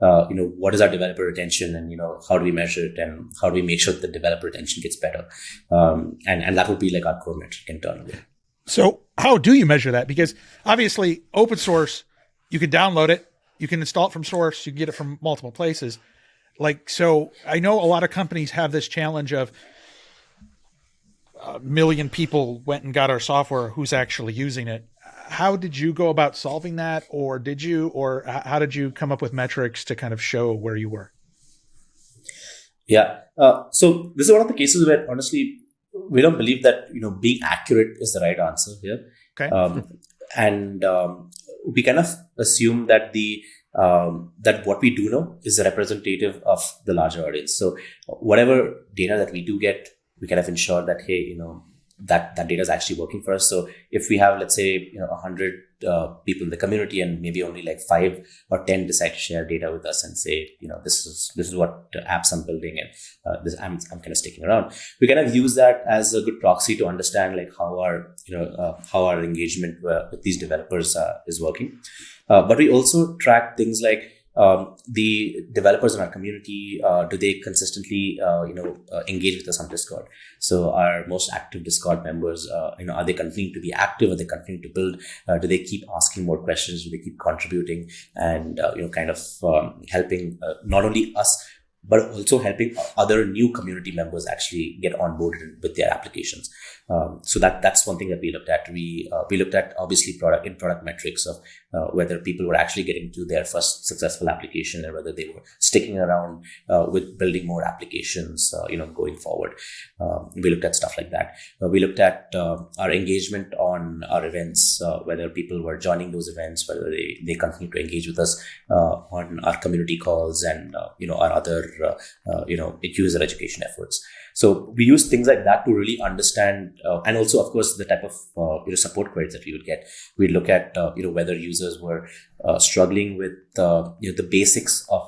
what is our developer retention, and how do we measure it, and how do we make sure that the developer retention gets better, and that would be like our core metric internally. So how do you measure that? Because obviously open source, you can download it, you can install it from source, you can get it from multiple places. So I know a lot of companies have this challenge of a million people went and got our software, who's actually using it. How did you go about solving that? Or how did you come up with metrics to kind of show where you were? Yeah. So this is one of the cases where honestly, we don't believe that, being accurate is the right answer here. Okay. We kind of assume that that what we do know is representative of the larger audience. So whatever data that we do get, we kind of ensure that, hey, that data is actually working for us. So if we have, let's say, 100 people in the community, and maybe only like 5 or 10 decide to share data with us and say, this is what apps I'm building, and this I'm kind of sticking around. We kind of use that as a good proxy to understand like how our engagement with these developers is working. But we also track things like the developers in our community, do they consistently, engage with us on Discord? So our most active Discord members, are they continuing to be active? Are they continuing to build? Do they keep asking more questions? Do they keep contributing? And, kind of helping not only us, but also helping other new community members actually get onboarded with their applications. So that's one thing that we looked at. We looked at obviously product metrics of whether people were actually getting to their first successful application, and whether they were sticking around with building more applications, going forward. We looked at stuff like that. We looked at our engagement on our events, whether people were joining those events, whether they continue to engage with us on our community calls, and our other user education efforts. So we use things like that to really understand, and also, of course, the type of support queries that we would get. We look at whether users were struggling with the basics of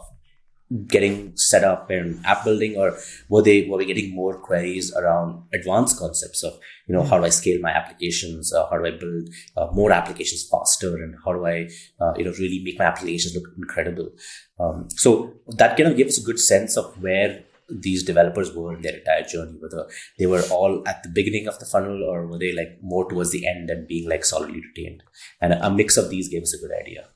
getting set up and app building, or were we getting more queries around advanced concepts of how do I scale my applications, how do I build more applications faster, and how do I really make my applications look incredible. So that kind of gave us a good sense of where these developers were in their entire journey, whether they were all at the beginning of the funnel, or were they like more towards the end and being like solidly retained. And a mix of these gave us a good idea.